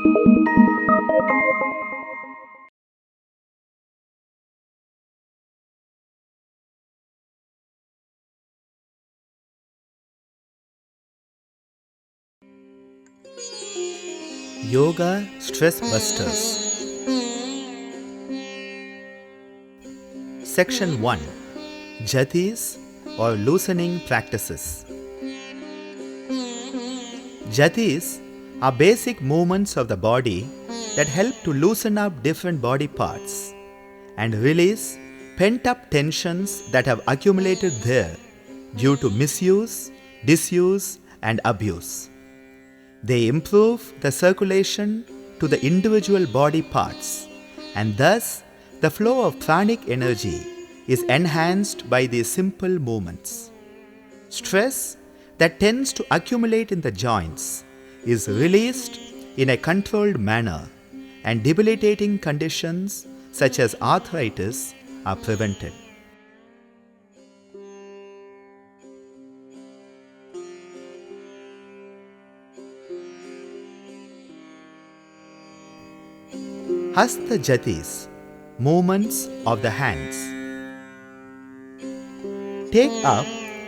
Yoga Stress Busters. Section 1. Jatis or loosening practices. Jatis are basic movements of the body that help to loosen up different body parts and release pent-up tensions that have accumulated there due to misuse, disuse, and abuse. They improve the circulation to the individual body parts, and thus the flow of pranic energy is enhanced by these simple movements. Stress that tends to accumulate in the joints is released in a controlled manner, and debilitating conditions such as arthritis are prevented. Hasta Jatis, movements of the hands. Take up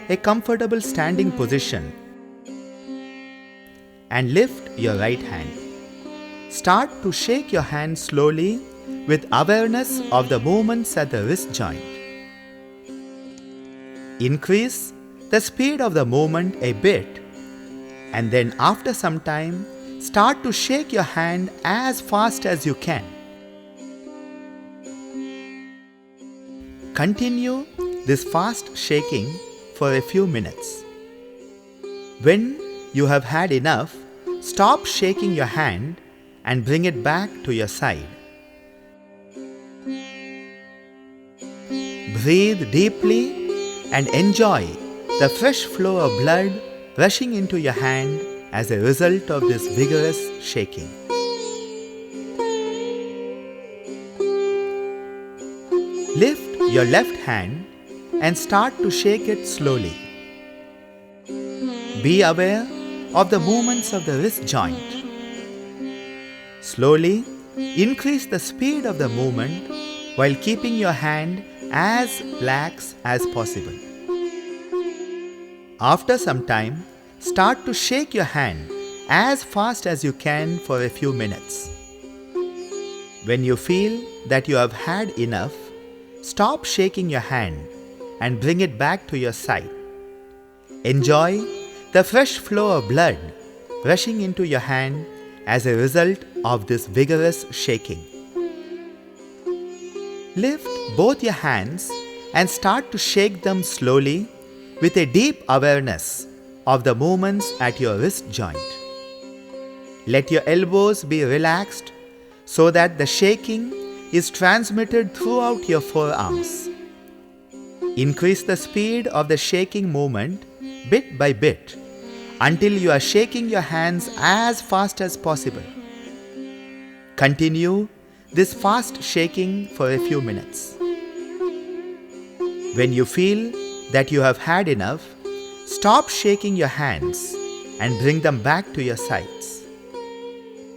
a comfortable standing position and lift your right hand. Start to shake your hand slowly with awareness of the movements at the wrist joint. Increase the speed of the movement a bit, and then after some time, start to shake your hand as fast as you can. Continue this fast shaking for a few minutes. When you have had enough, stop shaking your hand and bring it back to your side. Breathe deeply and enjoy the fresh flow of blood rushing into your hand as a result of this vigorous shaking. Lift your left hand and start to shake it slowly. Be aware of the movements of the wrist joint. Slowly increase the speed of the movement while keeping your hand as lax as possible. After some time, start to shake your hand as fast as you can for a few minutes. When you feel that you have had enough, stop shaking your hand and bring it back to your side. Enjoy the fresh flow of blood rushing into your hand as a result of this vigorous shaking. Lift both your hands and start to shake them slowly with a deep awareness of the movements at your wrist joint. Let your elbows be relaxed so that the shaking is transmitted throughout your forearms. Increase the speed of the shaking movement bit by bit until you are shaking your hands as fast as possible. Continue this fast shaking for a few minutes. When you feel that you have had enough, stop shaking your hands and bring them back to your sides.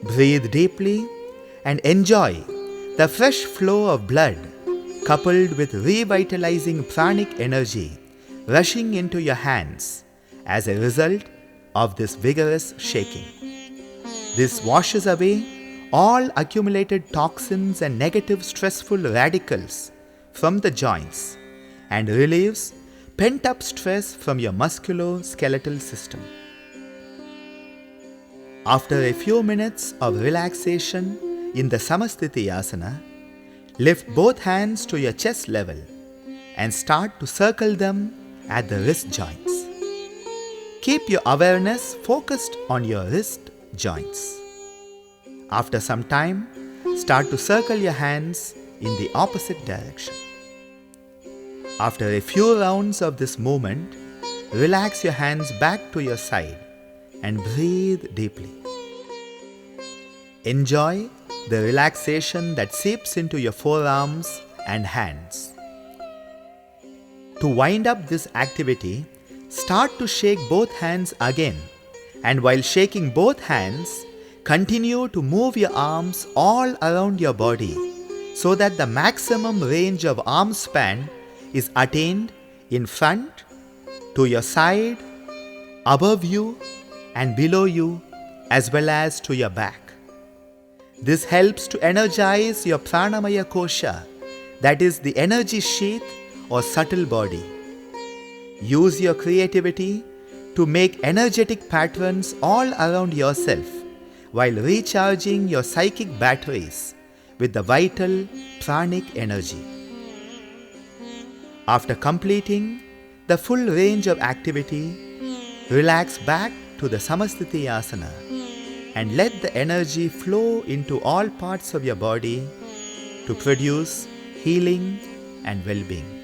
Breathe deeply and enjoy the fresh flow of blood coupled with revitalizing pranic energy rushing into your hands as a result of this vigorous shaking. This washes away all accumulated toxins and negative stressful radicals from the joints and relieves pent-up stress from your musculoskeletal system. After a few minutes of relaxation in the Samastiti Asana, lift both hands to your chest level and start to circle them at the wrist joints. Keep your awareness focused on your wrist joints. After some time, start to circle your hands in the opposite direction. After a few rounds of this movement, relax your hands back to your side and breathe deeply. Enjoy the relaxation that seeps into your forearms and hands. To wind up this activity, start to shake both hands again, and while shaking both hands, Continue to move your arms all around your body so that the maximum range of arm span is attained in front, to your side, above you and below you, as well as to your back. This helps to energize your pranamaya kosha, that is the energy sheath or subtle body. Use your creativity to make energetic patterns all around yourself while recharging your psychic batteries with the vital pranic energy. After completing the full range of activity, relax back to the Samastiti Asana and let the energy flow into all parts of your body to produce healing and well-being.